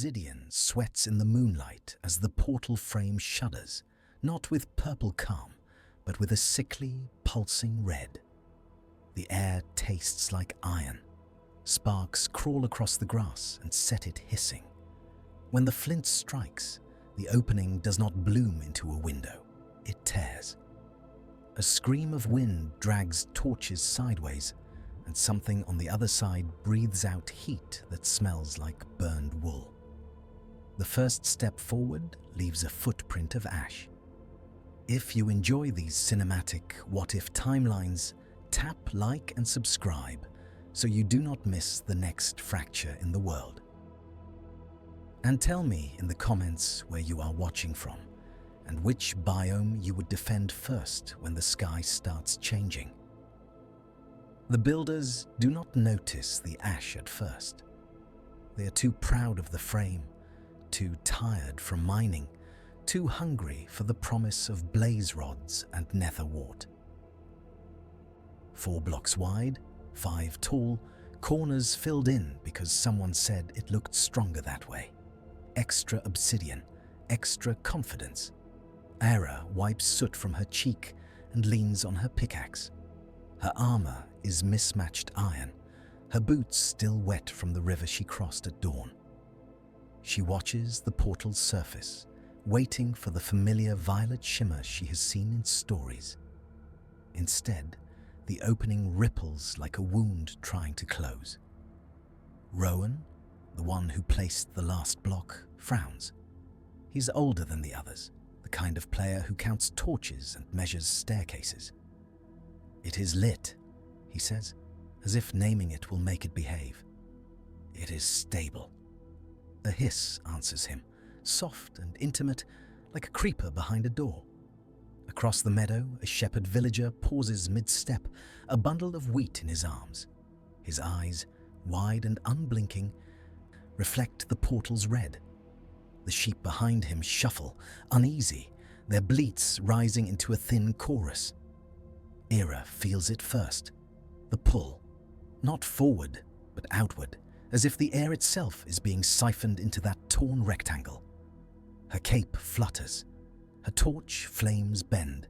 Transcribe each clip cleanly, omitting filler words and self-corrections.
obsidian sweats in the moonlight as the portal frame shudders, not with purple calm, but with a sickly, pulsing red. The air tastes like iron. Sparks crawl across the grass and set it hissing. When the flint strikes, the opening does not bloom into a window, it tears. A scream of wind drags torches sideways, and something on the other side breathes out heat that smells like burned wool. The first step forward leaves a footprint of ash. If you enjoy these cinematic what-if timelines, tap like and subscribe so you do not miss the next fracture in the world. And tell me in the comments where you are watching from and which biome you would defend first when the sky starts changing. The builders do not notice the ash at first. They are too proud of the frame, too tired from mining, too hungry for the promise of blaze rods and nether wart. 4 blocks wide, 5 tall, corners filled in because someone said it looked stronger that way. Extra obsidian, extra confidence. Aira wipes soot from her cheek and leans on her pickaxe. Her armor is mismatched iron, her boots still wet from the river she crossed at dawn. She watches the portal's surface, waiting for the familiar violet shimmer she has seen in stories. Instead, the opening ripples like a wound trying to close. Rowan, the one who placed the last block, frowns. He's older than the others, the kind of player who counts torches and measures staircases. "It is lit," he says, as if naming it will make it behave. "It is stable." A hiss answers him, soft and intimate, like a creeper behind a door. Across the meadow, a shepherd villager pauses mid-step, a bundle of wheat in his arms. His eyes, wide and unblinking, reflect the portal's red. The sheep behind him shuffle, uneasy, their bleats rising into a thin chorus. Aira feels it first. The pull, not forward, but outward, as if the air itself is being siphoned into that torn rectangle. Her cape flutters. Her torch flames bend.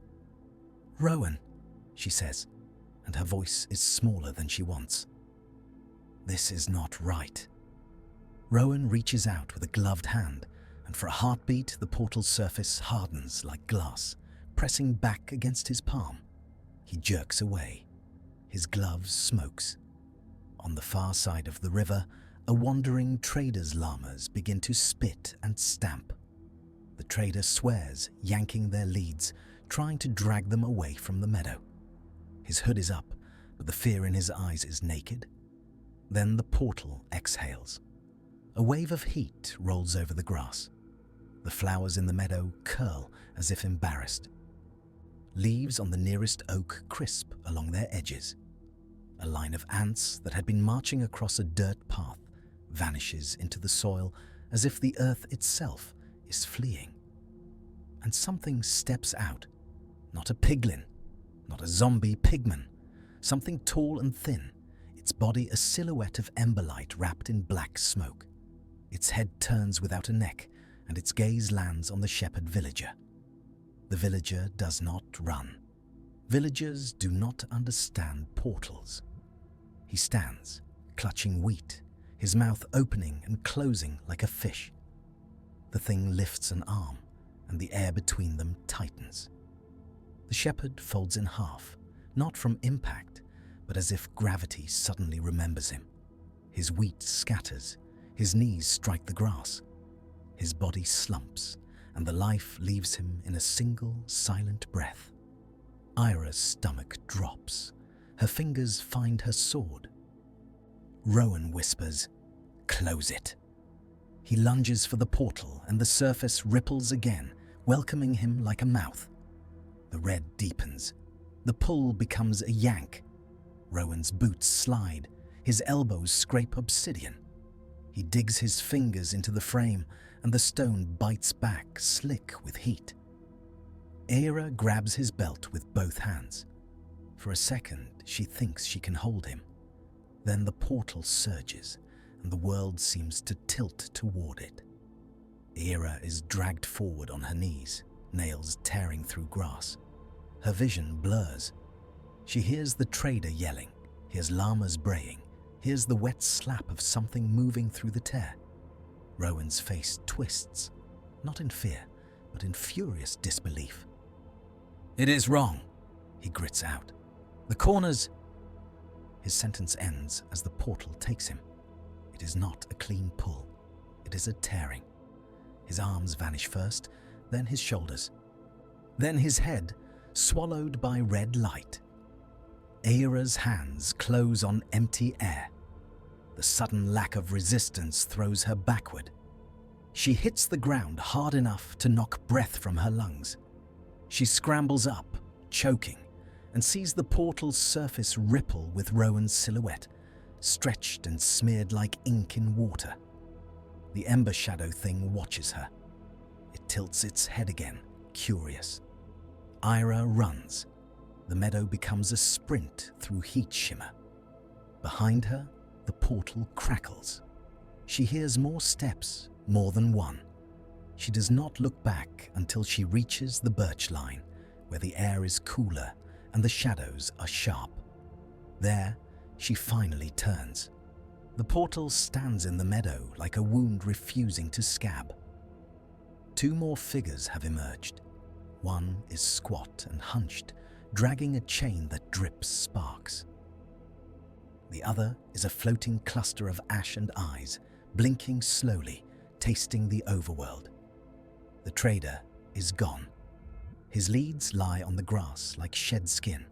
"Rowan," she says, and her voice is smaller than she wants. "This is not right." Rowan reaches out with a gloved hand, and for a heartbeat the portal's surface hardens like glass, pressing back against his palm. He jerks away. His glove smokes. On the far side of the river, a wandering trader's llamas begin to spit and stamp. The trader swears, yanking their leads, trying to drag them away from the meadow. His hood is up, but the fear in his eyes is naked. Then the portal exhales. A wave of heat rolls over the grass. The flowers in the meadow curl as if embarrassed. Leaves on the nearest oak crisp along their edges. A line of ants that had been marching across a dirt path vanishes into the soil as if the earth itself is fleeing. And something steps out. Not a piglin, not a zombie pigman. Something tall and thin, its body a silhouette of emberlight wrapped in black smoke. Its head turns without a neck, and its gaze lands on the shepherd villager. The villager does not run. Villagers do not understand portals. He stands, clutching wheat, his mouth opening and closing like a fish. The thing lifts an arm, and the air between them tightens. The shepherd folds in half, not from impact, but as if gravity suddenly remembers him. His wheat scatters, his knees strike the grass. His body slumps, and the life leaves him in a single, silent breath. Aira's stomach drops. Her fingers find her sword. Rowan whispers, "Close it." He lunges for the portal, and the surface ripples again, welcoming him like a mouth. The red deepens. The pull becomes a yank. Rowan's boots slide. His elbows scrape obsidian. He digs his fingers into the frame, and the stone bites back, slick with heat. Aira grabs his belt with both hands. For a second, she thinks she can hold him. Then the portal surges, and the world seems to tilt toward it. Era is dragged forward on her knees, nails tearing through grass. Her vision blurs. She hears the trader yelling, hears llamas braying, hears the wet slap of something moving through the tear. Rowan's face twists, not in fear, but in furious disbelief. "It is wrong," he grits out. "The corners—" His sentence ends as the portal takes him. It is not a clean pull. It is a tearing. His arms vanish first, then his shoulders. Then his head, swallowed by red light. Aira's hands close on empty air. The sudden lack of resistance throws her backward. She hits the ground hard enough to knock breath from her lungs. She scrambles up, choking, and sees the portal's surface ripple with Rowan's silhouette, stretched and smeared like ink in water. The ember shadow thing watches her. It tilts its head again, curious. Aira runs. The meadow becomes a sprint through heat shimmer. Behind her, the portal crackles. She hears more steps, more than one. She does not look back until she reaches the birch line, where the air is cooler and the shadows are sharp. There, she finally turns. The portal stands in the meadow like a wound refusing to scab. Two more figures have emerged. One is squat and hunched, dragging a chain that drips sparks. The other is a floating cluster of ash and eyes, blinking slowly, tasting the overworld. The trader is gone. His leads lie on the grass like shed skin.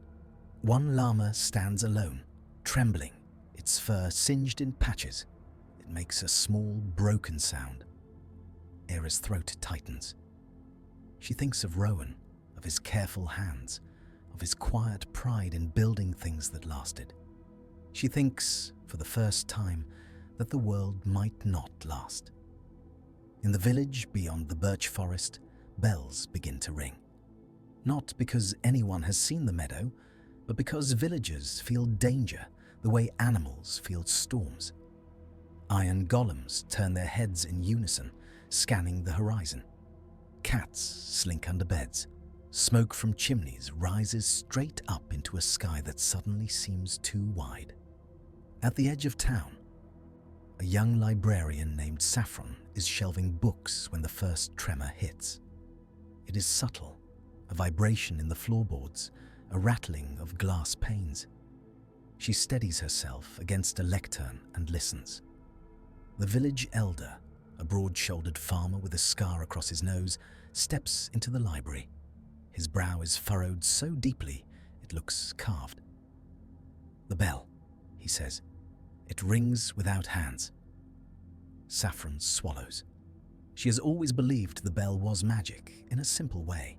One llama stands alone, trembling, its fur singed in patches. It makes a small, broken sound. Aira's throat tightens. She thinks of Rowan, of his careful hands, of his quiet pride in building things that lasted. She thinks, for the first time, that the world might not last. In the village beyond the birch forest, bells begin to ring. Not because anyone has seen the meadow, but because villagers feel danger the way animals feel storms. Iron golems turn their heads in unison, scanning the horizon. Cats slink under beds. Smoke from chimneys rises straight up into a sky that suddenly seems too wide. At the edge of town, a young librarian named Saffron is shelving books when the first tremor hits. It is subtle, a vibration in the floorboards, a rattling of glass panes. She steadies herself against a lectern and listens. The village elder, a broad-shouldered farmer with a scar across his nose, steps into the library. His brow is furrowed so deeply it looks carved. "The bell," he says. "It rings without hands." Saffron swallows. She has always believed the bell was magic in a simple way,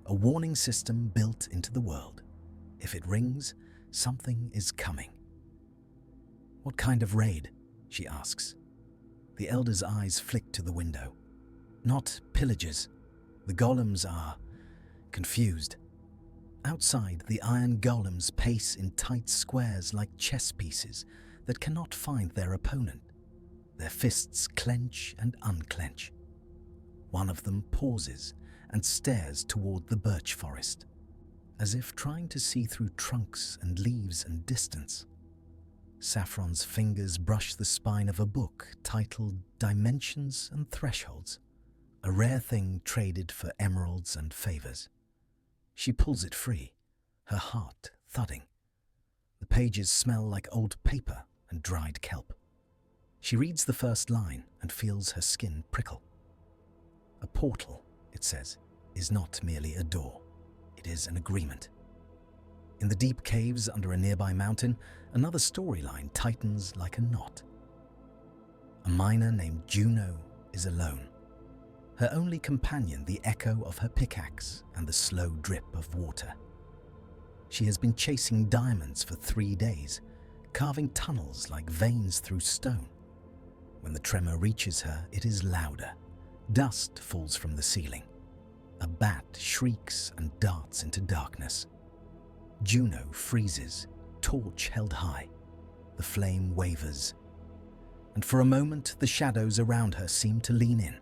a warning system built into the world. If it rings, something is coming. "What kind of raid?" she asks. The elder's eyes flick to the window. "Not pillagers. The golems are confused." Outside, the iron golems pace in tight squares like chess pieces that cannot find their opponent. Their fists clench and unclench. One of them pauses and stares toward the birch forest, as if trying to see through trunks and leaves and distance. Saffron's fingers brush the spine of a book titled Dimensions and Thresholds, a rare thing traded for emeralds and favors. She pulls it free, her heart thudding. The pages smell like old paper and dried kelp. She reads the first line and feels her skin prickle. A portal, it says, is not merely a door. It is an agreement. In the deep caves under a nearby mountain, another storyline tightens like a knot. A miner named Juno is alone. Her only companion, the echo of her pickaxe and the slow drip of water. She has been chasing diamonds for 3 days, carving tunnels like veins through stone. When the tremor reaches her, it is louder. Dust falls from the ceiling. A bat shrieks and darts into darkness. Juno freezes, torch held high. The flame wavers. and for a moment the shadows around her seem to lean in.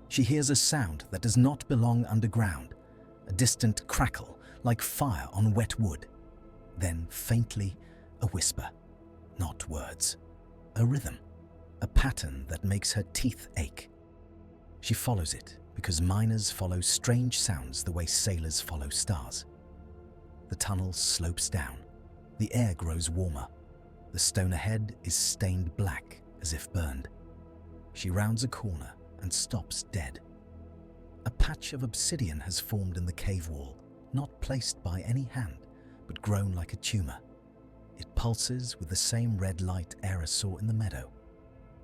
She hears a sound that does not belong underground, a distant crackle like fire on wet wood. Then, faintly, a whisper. Not words. A rhythm. A pattern that makes her teeth ache. She follows it because miners follow strange sounds the way sailors follow stars. The tunnel slopes down. The air grows warmer. The stone ahead is stained black as if burned. She rounds a corner and stops dead. A patch of obsidian has formed in the cave wall, not placed by any hand, but grown like a tumor. It pulses with the same red light Era saw in the meadow.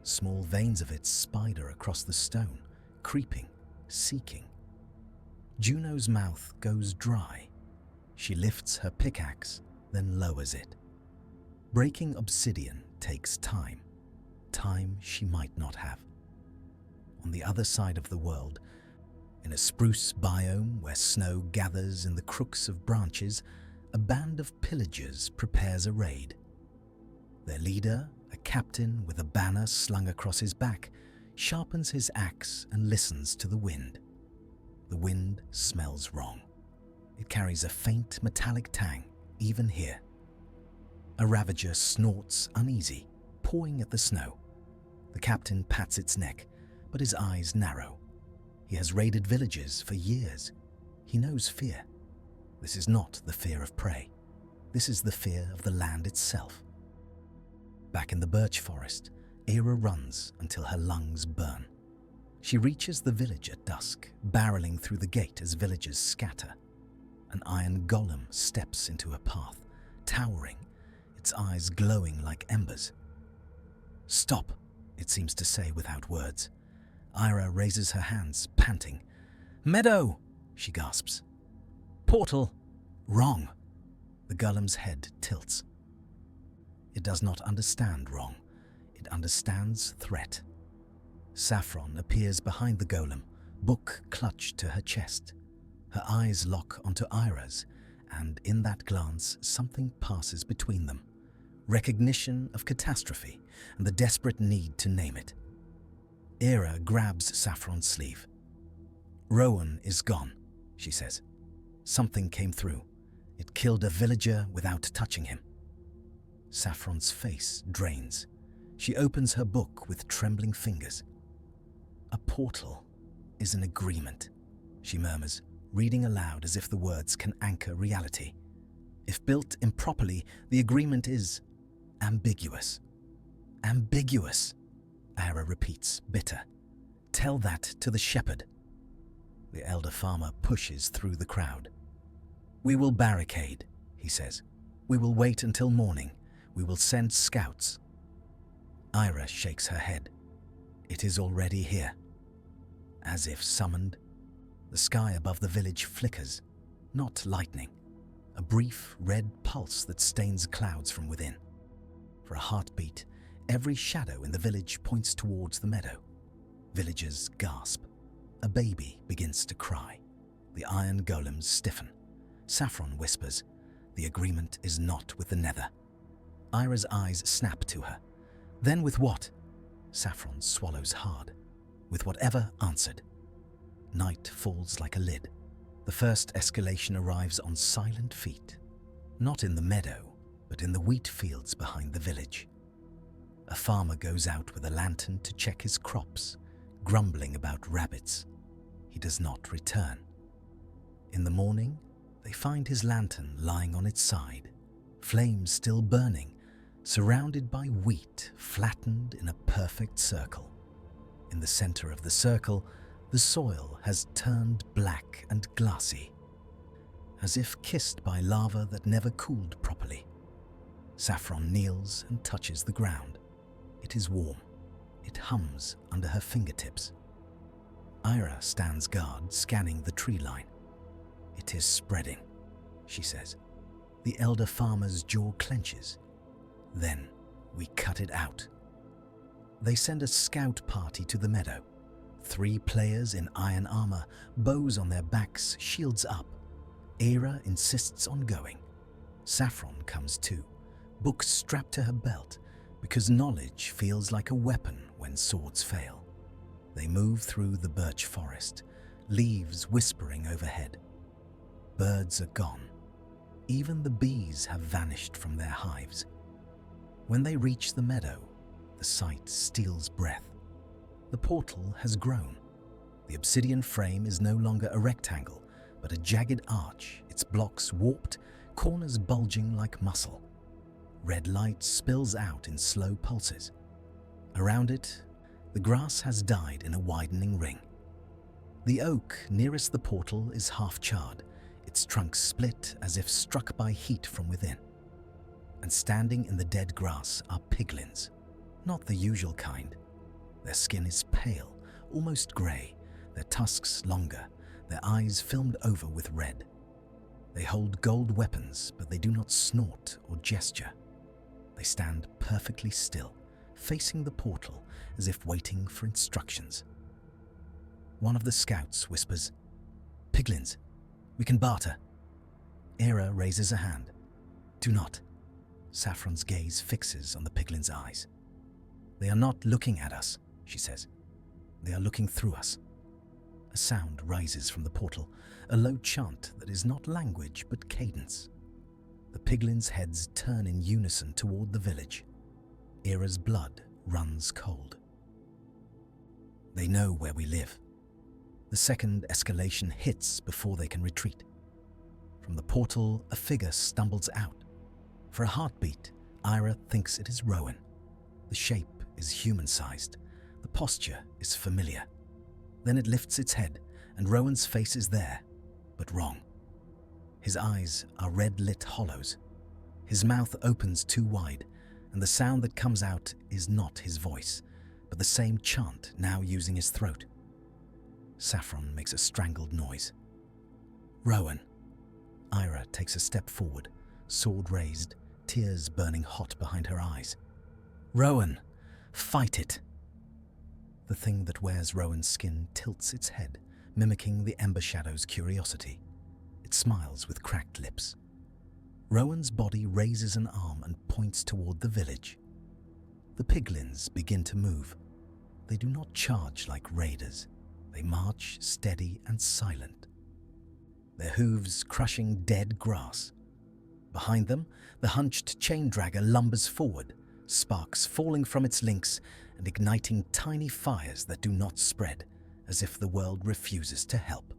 Small veins of it spider across the stone, creeping, seeking. Juno's mouth goes dry. She lifts her pickaxe, then lowers it. Breaking obsidian takes time. Time she might not have. On the other side of the world, in a spruce biome where snow gathers in the crooks of branches, a band of pillagers prepares a raid. Their leader, a captain with a banner slung across his back, sharpens his axe and listens to the wind. The wind smells wrong. It carries a faint metallic tang, even here. A ravager snorts uneasy, pawing at the snow. The captain pats its neck, but his eyes narrow. He has raided villages for years. He knows fear. This is not the fear of prey. This is the fear of the land itself. Back in the birch forest, Era runs until her lungs burn. She reaches the village at dusk, barreling through the gate as villagers scatter. An iron golem steps into her path, towering, its eyes glowing like embers. "Stop," it seems to say without words. Ira raises her hands, panting. "Meadow!" she gasps. "Portal!" "Wrong!" The golem's head tilts. It does not understand wrong. It understands threat. Saffron appears behind the golem, book clutched to her chest. Her eyes lock onto Ira's, and in that glance something passes between them. Recognition of catastrophe and the desperate need to name it. Era grabs Saffron's sleeve. "Rowan is gone," she says. "Something came through. It killed a villager without touching him." Saffron's face drains. She opens her book with trembling fingers. "A portal is an agreement," she murmurs, reading aloud as if the words can anchor reality. If built improperly, the agreement is ambiguous. "Ambiguous," Ara repeats, bitter. "Tell that to the shepherd." The elder farmer pushes through the crowd. "We will barricade," he says. "We will wait until morning. We will send scouts." Ira shakes her head. It is already here. As if summoned, the sky above the village flickers, not lightning, a brief red pulse that stains clouds from within. For a heartbeat, every shadow in the village points towards the meadow. Villagers gasp. A baby begins to cry. The iron golems stiffen. Saffron whispers, "The agreement is not with the Nether." Ira's eyes snap to her. "Then with what?" Saffron swallows hard. "With whatever answered." Night falls like a lid. The first escalation arrives on silent feet. Not in the meadow, but in the wheat fields behind the village. A farmer goes out with a lantern to check his crops, grumbling about rabbits. He does not return. In the morning, they find his lantern lying on its side, flames still burning, surrounded by wheat flattened in a perfect circle. In the center of the circle, the soil has turned black and glassy, as if kissed by lava that never cooled properly. Saffron kneels and touches the ground. It is warm. It hums under her fingertips. Ira stands guard, scanning the tree line. "It is spreading," she says. The elder farmer's jaw clenches. "Then we cut it out." They send a scout party to the meadow. 3 players in iron armor, bows on their backs, shields up. Era insists on going. Saffron comes too, book strapped to her belt, because knowledge feels like a weapon when swords fail. They move through the birch forest, leaves whispering overhead. Birds are gone. Even the bees have vanished from their hives. When they reach the meadow, the sight steals breath. The portal has grown. The obsidian frame is no longer a rectangle, but a jagged arch, its blocks warped, corners bulging like muscle. Red light spills out in slow pulses. Around it, the grass has died in a widening ring. The oak nearest the portal is half charred, its trunk split as if struck by heat from within. And standing in the dead grass are piglins, not the usual kind. Their skin is pale, almost grey, their tusks longer, their eyes filmed over with red. They hold gold weapons, but they do not snort or gesture. They stand perfectly still, facing the portal as if waiting for instructions. One of the scouts whispers, "Piglins, we can barter." Era raises a hand. "Do not." Saffron's gaze fixes on the piglin's eyes. "They are not looking at us," she says. "They are looking through us." A sound rises from the portal, a low chant that is not language but cadence. The piglins' heads turn in unison toward the village. Era's blood runs cold. They know where we live. The second escalation hits before they can retreat. From the portal, a figure stumbles out. For a heartbeat, Ira thinks it is Rowan. The shape is human-sized. The posture is familiar. Then it lifts its head, and Rowan's face is there, but wrong. His eyes are red-lit hollows. His mouth opens too wide, and the sound that comes out is not his voice, but the same chant now using his throat. Saffron makes a strangled noise. "Rowan." Ira takes a step forward, sword raised, tears burning hot behind her eyes. "Rowan, fight it." The thing that wears Rowan's skin tilts its head, mimicking the Ember Shadow's curiosity. It smiles with cracked lips. Rowan's body raises an arm and points toward the village. The piglins begin to move. They do not charge like raiders. They march steady and silent, their hooves crushing dead grass. Behind them, the hunched chain dragger lumbers forward, sparks falling from its links and igniting tiny fires that do not spread, as if the world refuses to help.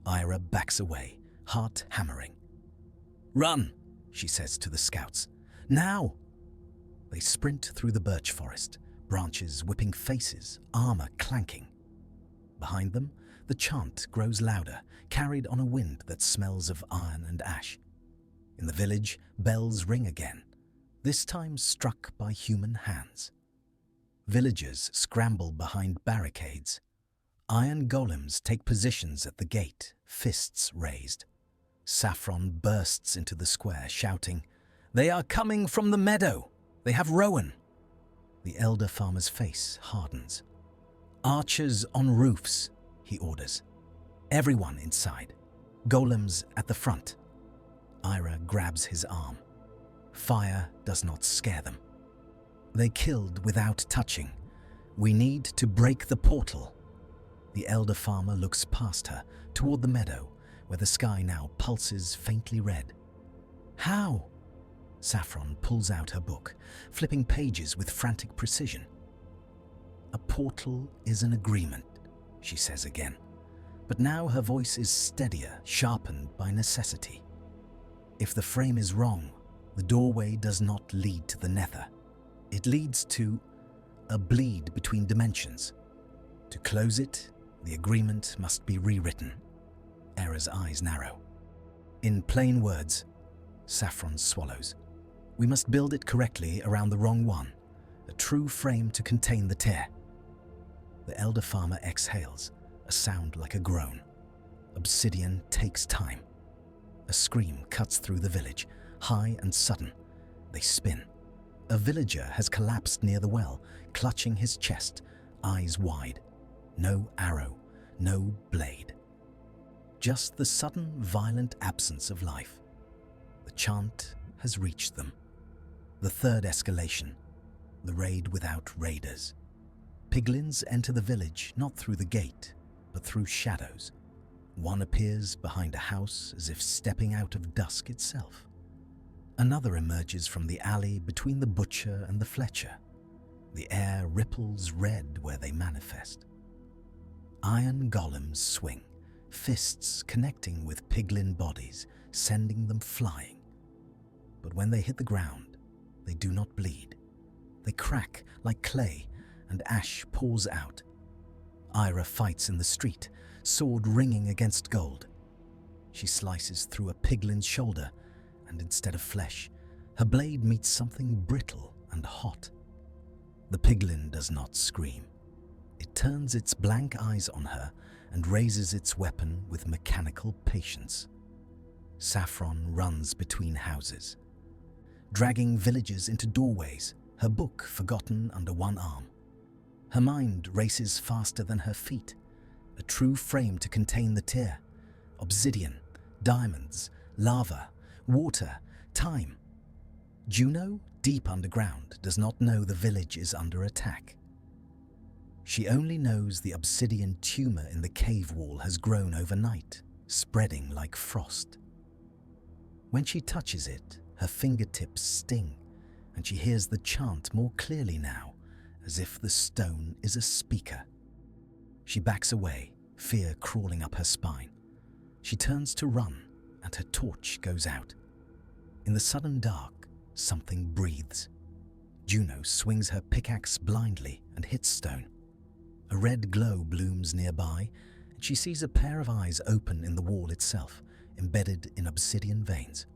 Ira backs away, heart hammering. "Run," she says to the scouts. "Now!" They sprint through the birch forest, branches whipping faces, armor clanking. Behind them, the chant grows louder, carried on a wind that smells of iron and ash. In the village, bells ring again, this time struck by human hands. Villagers scramble behind barricades. Iron golems take positions at the gate, fists raised. Saffron bursts into the square, shouting, "They are coming from the meadow! They have Rowan!" The elder farmer's face hardens. "Archers on roofs," he orders. "Everyone inside. Golems at the front." Ira grabs his arm. Fire does not scare them. They killed without touching. We need to break the portal. The elder farmer looks past her, toward the meadow, where the sky now pulses faintly red. "How?" Saffron pulls out her book, flipping pages with frantic precision. "A portal is an agreement," she says again, but now her voice is steadier, sharpened by necessity. "If the frame is wrong, the doorway does not lead to the Nether. It leads to a bleed between dimensions. To close it, the agreement must be rewritten." Era's eyes narrow. "In plain words," Saffron swallows, "we must build it correctly around the wrong one, a true frame to contain the tear." The elder farmer exhales, a sound like a groan. Obsidian takes time. A scream cuts through the village, high and sudden. They spin. A villager has collapsed near the well, clutching his chest, eyes wide. No arrow, no blade. Just the sudden, violent absence of life. The chant has reached them. The third escalation. the raid without raiders. Piglins enter the village not through the gate, but through shadows. One appears behind a house as if stepping out of dusk itself. Another emerges from the alley between the butcher and the Fletcher. The air ripples red where they manifest. Iron golems swing, fists connecting with piglin bodies, sending them flying. But when they hit the ground, they do not bleed. They crack like clay, and ash pours out. Ira fights in the street, sword ringing against gold. She slices through a piglin's shoulder, and instead of flesh, her blade meets something brittle and hot. The piglin does not scream. It turns its blank eyes on her and raises its weapon with mechanical patience. Saffron runs between houses, dragging villagers into doorways, her book forgotten under one arm. Her mind races faster than her feet, a true frame to contain the tear. Obsidian, diamonds, lava, water, time. Juno, deep underground, does not know the village is under attack. She only knows the obsidian tumor in the cave wall has grown overnight, spreading like frost. When she touches it, her fingertips sting, and she hears the chant more clearly now, as if the stone is a speaker. She backs away, fear crawling up her spine. She turns to run, and her torch goes out. In the sudden dark, something breathes. Juno swings her pickaxe blindly and hits stone. A red glow blooms nearby, and she sees a pair of eyes open in the wall itself, embedded in obsidian veins.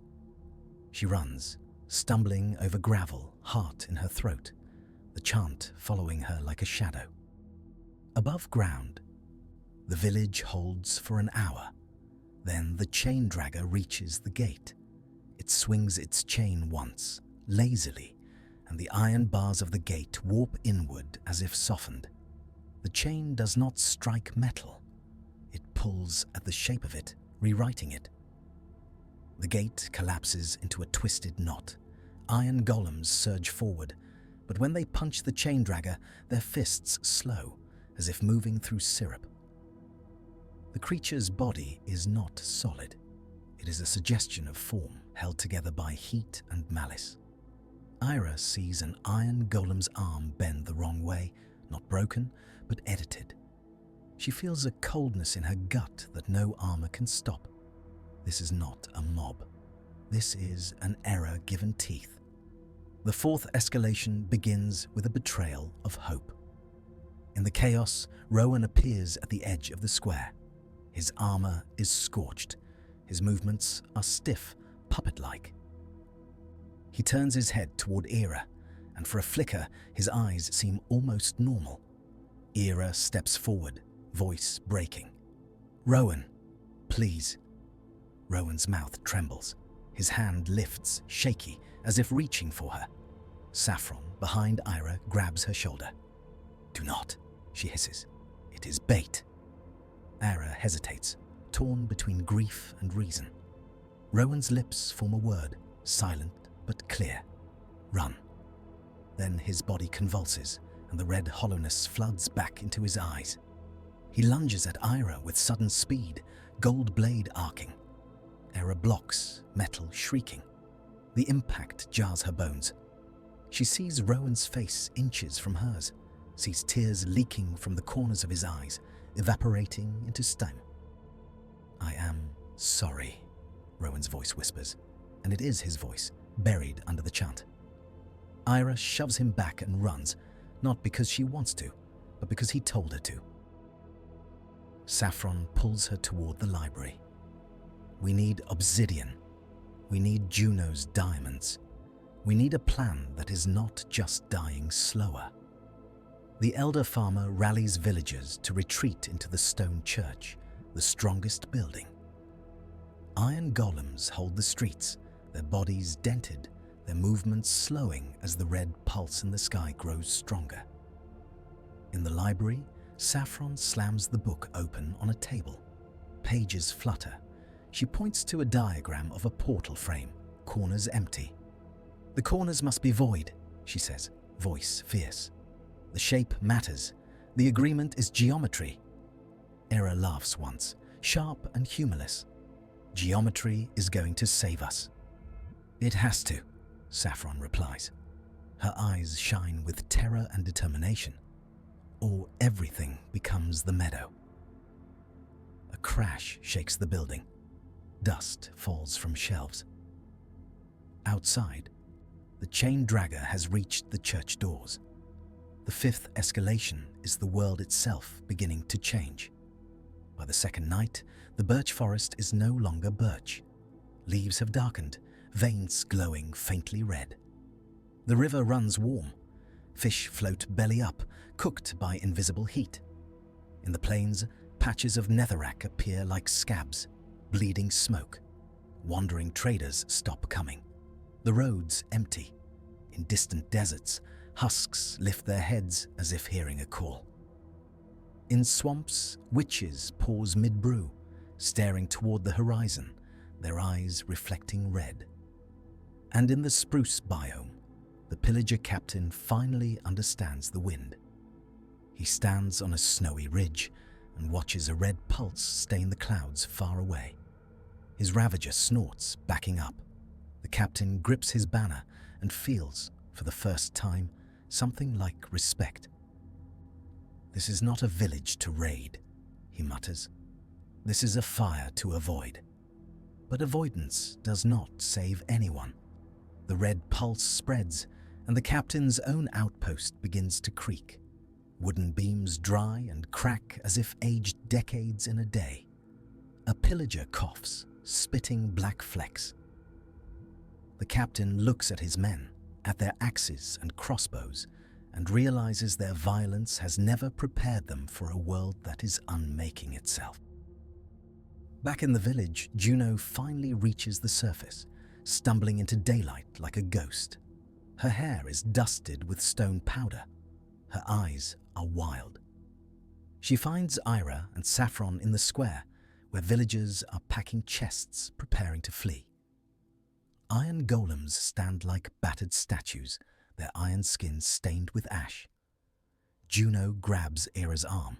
She runs, stumbling over gravel, heart in her throat, the chant following her like a shadow. Above ground, the village holds for an hour. Then the chain dragger reaches the gate. It swings its chain once, lazily, and the iron bars of the gate warp inward as if softened. The chain does not strike metal. It pulls at the shape of it, rewriting it. The gate collapses into a twisted knot. Iron golems surge forward, but when they punch the chain dragger, their fists slow, as if moving through syrup. The creature's body is not solid. It is a suggestion of form held together by heat and malice. Ira sees an iron golem's arm bend the wrong way, not broken, but edited. She feels a coldness in her gut that no armor can stop. This is not a mob. This is an error given teeth. The fourth escalation begins with a betrayal of hope. In the chaos, Rowan appears at the edge of the square. His armor is scorched. His movements are stiff, puppet-like. He turns his head toward Ira, and for a flicker, his eyes seem almost normal. Ira steps forward, voice breaking. "Rowan, please." Rowan's mouth trembles. His hand lifts, shaky, as if reaching for her. Saffron, behind Ira, grabs her shoulder. "Do not," she hisses. "It is bait." Ira hesitates, torn between grief and reason. Rowan's lips form a word, silent but clear. "Run." Then his body convulses, and the red hollowness floods back into his eyes. He lunges at Ira with sudden speed, gold blade arcing. Ira blocks, metal shrieking. The impact jars her bones. She sees Rowan's face inches from hers, sees tears leaking from the corners of his eyes, evaporating into steam. "I am sorry," Rowan's voice whispers, and it is his voice, buried under the chant. Ira shoves him back and runs, not because she wants to, but because he told her to. Saffron pulls her toward the library. "We need obsidian. We need Juno's diamonds. We need a plan that is not just dying slower." The elder farmer rallies villagers to retreat into the stone church, the strongest building. Iron golems hold the streets, their bodies dented, their movements slowing as the red pulse in the sky grows stronger. In the library, Saffron slams the book open on a table. Pages flutter. She points to a diagram of a portal frame, corners empty. "The corners must be void," she says. voice fierce. The shape matters. The agreement is geometry. Era laughs once, sharp and humorless. Geometry is going to save us. It has to, Saffron replies. Her eyes shine with terror and determination. Or everything becomes the meadow. A crash shakes the building. Dust falls from shelves. Outside, the chain dragger has reached the church doors. The fifth escalation is the world itself beginning to change. By the second night, the birch forest is no longer birch. Leaves have darkened, veins glowing faintly red. The river runs warm. Fish float belly up, cooked by invisible heat. In the plains, patches of netherrack appear like scabs, bleeding smoke. Wandering traders stop coming. The roads empty. In distant deserts, husks lift their heads as if hearing a call. In swamps, witches pause mid-brew, staring toward the horizon, their eyes reflecting red. And in the spruce biome, the pillager captain finally understands the wind. He stands on a snowy ridge and watches a red pulse stain the clouds far away. His ravager snorts, backing up. The captain grips his banner and feels, for the first time, something like respect. "This is not a village to raid," he mutters. "This is a fire to avoid." But avoidance does not save anyone. The red pulse spreads, and the captain's own outpost begins to creak. Wooden beams dry and crack as if aged decades in a day. A pillager coughs, spitting black flecks. The captain looks at his men, at their axes and crossbows, and realizes their violence has never prepared them for a world that is unmaking itself. Back in the village, Juno finally reaches the surface, stumbling into daylight like a ghost. Her hair is dusted with stone powder. Her eyes are wild. She finds Ira and Saffron in the square, where villagers are packing chests, preparing to flee. Iron golems stand like battered statues, their iron skins stained with ash. Juno grabs Ira's arm.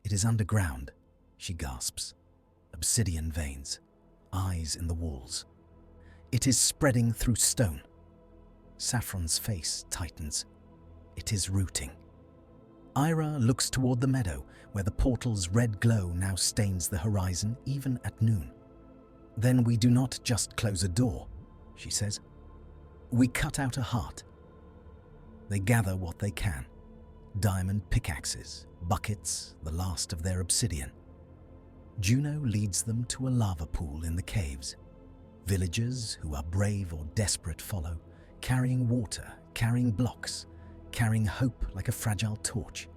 "It is underground," she gasps. Obsidian veins, eyes in the walls. "It is spreading through stone." Saffron's face tightens. It is rooting. Ira looks toward the meadow, where the portal's red glow now stains the horizon even at noon. "Then we do not just close a door," she says. "We cut out a heart." They gather what they can. Diamond pickaxes, buckets, the last of their obsidian. Juno leads them to a lava pool in the caves. Villagers who are brave or desperate follow, carrying water, carrying blocks, carrying hope like a fragile torch.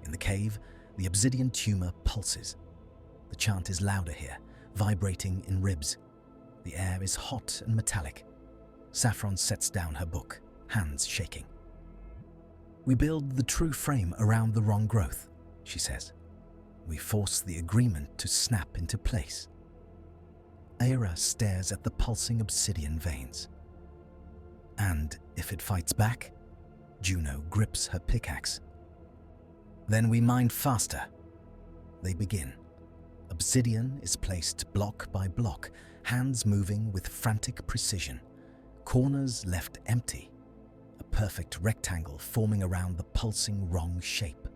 In the cave, the obsidian tumor pulses. The chant is louder here, vibrating in ribs. The air is hot and metallic. Saffron sets down her book, hands shaking. "We build the true frame around the wrong growth," she says. "We force the agreement to snap into place." Aira stares at the pulsing obsidian veins. "And if it fights back?" Juno grips her pickaxe. "Then we mine faster." They begin. Obsidian is placed block by block, hands moving with frantic precision. Corners left empty. A perfect rectangle forming around the pulsing wrong shape.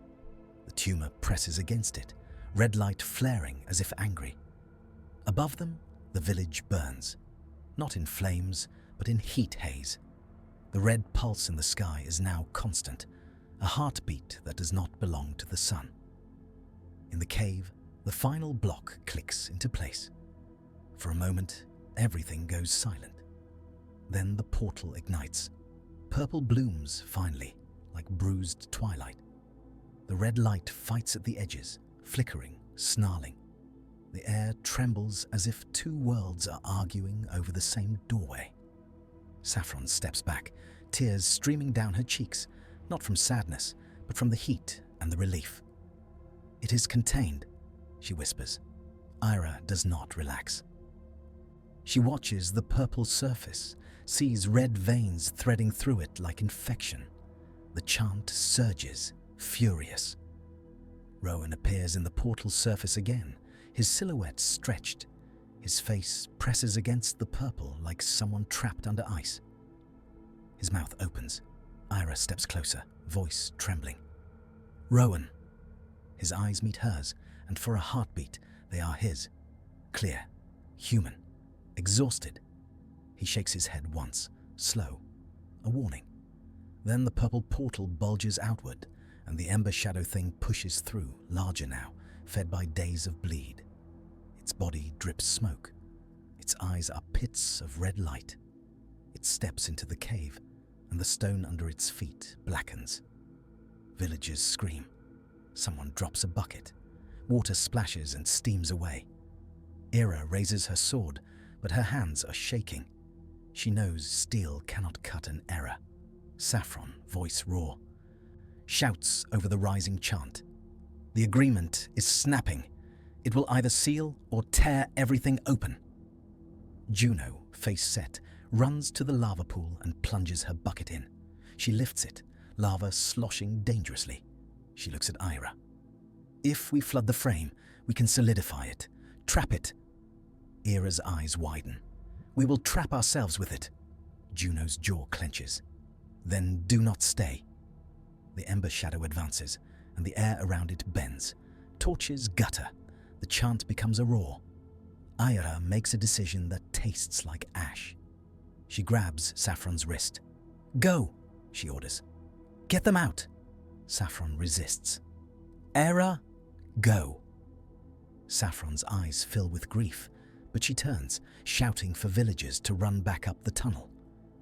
The tumor presses against it, red light flaring as if angry. Above them, the village burns. Not in flames, but in heat haze. The red pulse in the sky is now constant, a heartbeat that does not belong to the sun. In the cave, the final block clicks into place. For a moment, everything goes silent. Then the portal ignites. Purple blooms finally, like bruised twilight. The red light fights at the edges, flickering, snarling. The air trembles as if two worlds are arguing over the same doorway. Saffron steps back, tears streaming down her cheeks, not from sadness, but from the heat and the relief. "It is contained," she whispers. Ira does not relax. She watches the purple surface, sees red veins threading through it like infection. The chant surges, furious. Rowan appears in the portal's surface again, his silhouette stretched. His face presses against the purple like someone trapped under ice. His mouth opens. Ira steps closer, voice trembling. Rowan. His eyes meet hers, and for a heartbeat, they are his. Clear, human, exhausted. He shakes his head once, slow, a warning. Then the purple portal bulges outward, and the ember shadow thing pushes through, larger now, fed by days of bleed. Its body drips smoke. Its eyes are pits of red light. It steps into the cave, and the stone under its feet blackens. Villagers scream. Someone drops a bucket. Water splashes and steams away. Ira raises her sword, but her hands are shaking. She knows steel cannot cut an error. Saffron, voice raw, shouts over the rising chant. The agreement is snapping. It will either seal or tear everything open. Juno, face set, runs to the lava pool and plunges her bucket in. She lifts it, lava sloshing dangerously. She looks at Ira. If we flood the frame, we can solidify it, trap it. Ira's eyes widen. We will trap ourselves with it. Juno's jaw clenches. Then do not stay. The ember shadow advances, and the air around it bends. Torches gutter. The chant becomes a roar. Ira makes a decision that tastes like ash. She grabs Saffron's wrist. Go, she orders. Get them out. Saffron resists. Ira, go. Saffron's eyes fill with grief, but she turns, shouting for villagers to run back up the tunnel.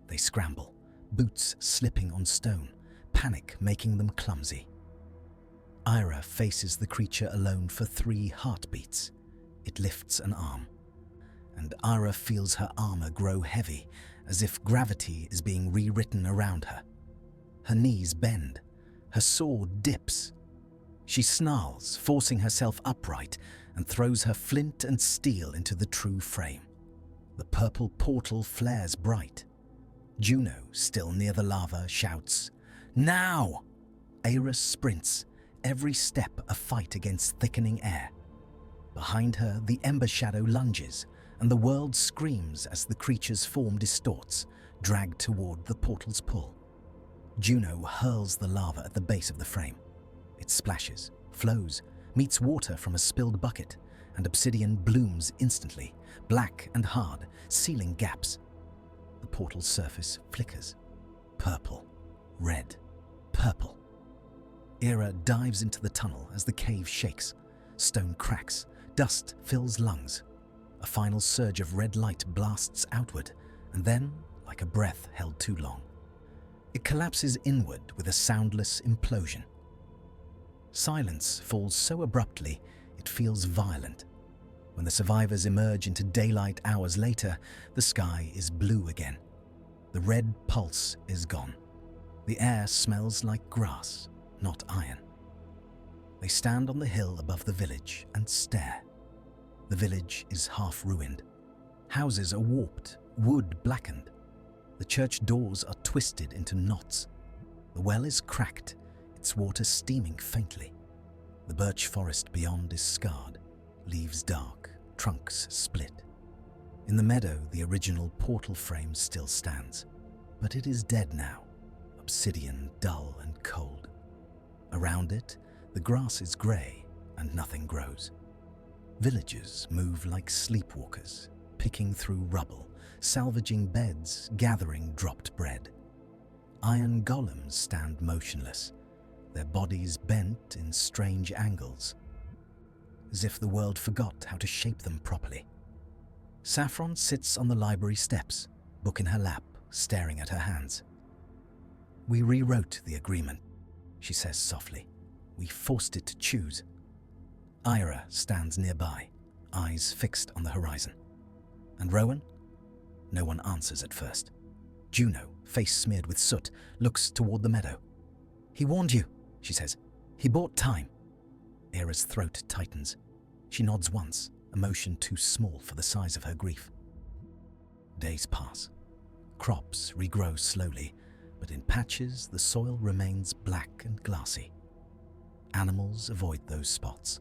They scramble, boots slipping on stone, panic making them clumsy. Ira faces the creature alone for 3 heartbeats. It lifts an arm, and Ira feels her armor grow heavy, as if gravity is being rewritten around her. Her knees bend. Her sword dips. She snarls, forcing herself upright, and throws her flint and steel into the true frame. The purple portal flares bright. Juno, still near the lava, shouts, "Now!" Ira sprints, every step a fight against thickening air. Behind her, the ember shadow lunges, and the world screams as the creature's form distorts, dragged toward the portal's pull. Juno hurls the lava at the base of the frame. It splashes, flows, meets water from a spilled bucket, and obsidian blooms instantly, black and hard, sealing gaps. The portal's surface flickers. Purple, red, purple. Ira dives into the tunnel as the cave shakes. Stone cracks, dust fills lungs. A final surge of red light blasts outward, and then, like a breath held too long, it collapses inward with a soundless implosion. Silence falls so abruptly, it feels violent. When the survivors emerge into daylight hours later, the sky is blue again. The red pulse is gone. The air smells like grass, not iron. They stand on the hill above the village and stare. The village is half ruined. Houses are warped, wood blackened. The church doors are twisted into knots. The well is cracked, its water steaming faintly. The birch forest beyond is scarred, leaves dark, trunks split. In the meadow, the original portal frame still stands, but it is dead now, obsidian, dull and cold. Around it, the grass is grey and nothing grows. Villagers move like sleepwalkers, picking through rubble, salvaging beds, gathering dropped bread. Iron golems stand motionless, their bodies bent in strange angles, as if the world forgot how to shape them properly. Saffron sits on the library steps, book in her lap, staring at her hands. "We rewrote the agreement," she says softly. "We forced it to choose." Ira stands nearby, eyes fixed on the horizon. And Rowan? No one answers at first. Juno, face smeared with soot, looks toward the meadow. "He warned you," she says. "He bought time." Ira's throat tightens. She nods once, emotion too small for the size of her grief. Days pass. crops regrow slowly, but in patches the soil remains black and glassy. Animals avoid those spots.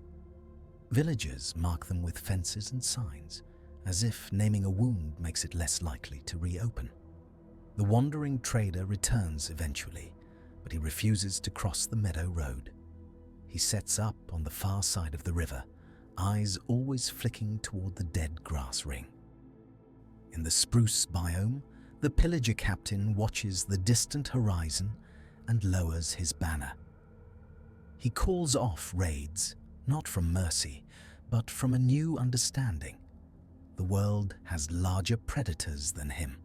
Villagers mark them with fences and signs, as if naming a wound makes it less likely to reopen. The wandering trader returns eventually, but he refuses to cross the meadow road. He sets up on the far side of the river, eyes always flicking toward the dead grass ring. In the spruce biome, the pillager captain watches the distant horizon and lowers his banner. He calls off raids, not from mercy, but from a new understanding. The world has larger predators than him.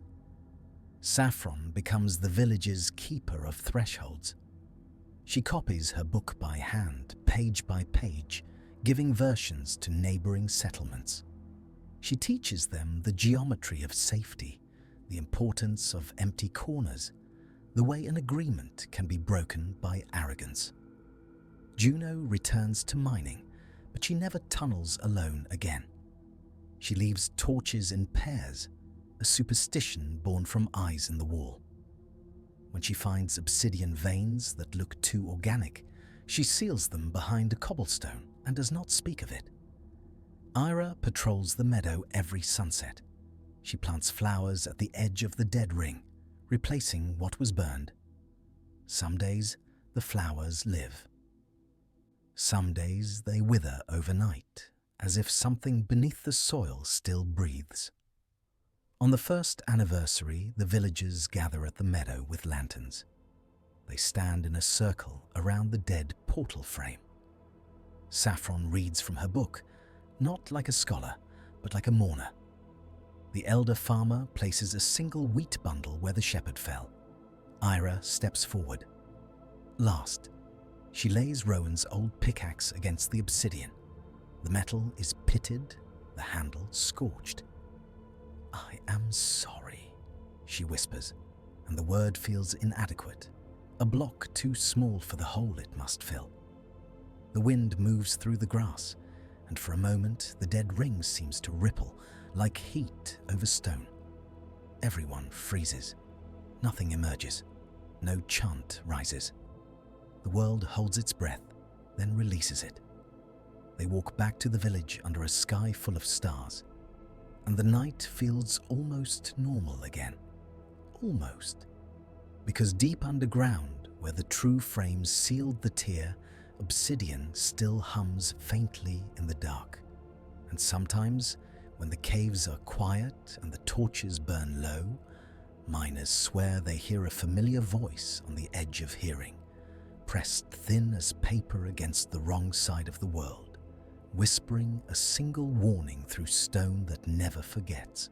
Saffron becomes the village's keeper of thresholds. She copies her book by hand, page by page, giving versions to neighboring settlements. She teaches them the geometry of safety, the importance of empty corners, the way an agreement can be broken by arrogance. Juno returns to mining, but she never tunnels alone again. She leaves torches in pairs, a superstition born from eyes in the wall. When she finds obsidian veins that look too organic, she seals them behind a cobblestone and does not speak of it. Ira patrols the meadow every sunset. She plants flowers at the edge of the dead ring, replacing what was burned. Some days, the flowers live. Some days they wither overnight, as if something beneath the soil still breathes. On the first anniversary, the villagers gather at the meadow with lanterns. They stand in a circle around the dead portal frame. Saffron reads from her book, not like a scholar, but like a mourner. The elder farmer places a single wheat bundle where the shepherd fell. Ira steps forward. Last, she lays Rowan's old pickaxe against the obsidian. The metal is pitted, the handle scorched. "I am sorry," she whispers, and the word feels inadequate, a block too small for the hole it must fill. The wind moves through the grass, and for a moment the dead ring seems to ripple like heat over stone. Everyone freezes. Nothing emerges. No chant rises. The world holds its breath, then releases it. They walk back to the village under a sky full of stars, and the night feels almost normal again. Almost. Because deep underground, where the true frames sealed the tear, obsidian still hums faintly in the dark. And sometimes, when the caves are quiet and the torches burn low, miners swear they hear a familiar voice on the edge of hearing, pressed thin as paper against the wrong side of the world, whispering a single warning through stone that never forgets.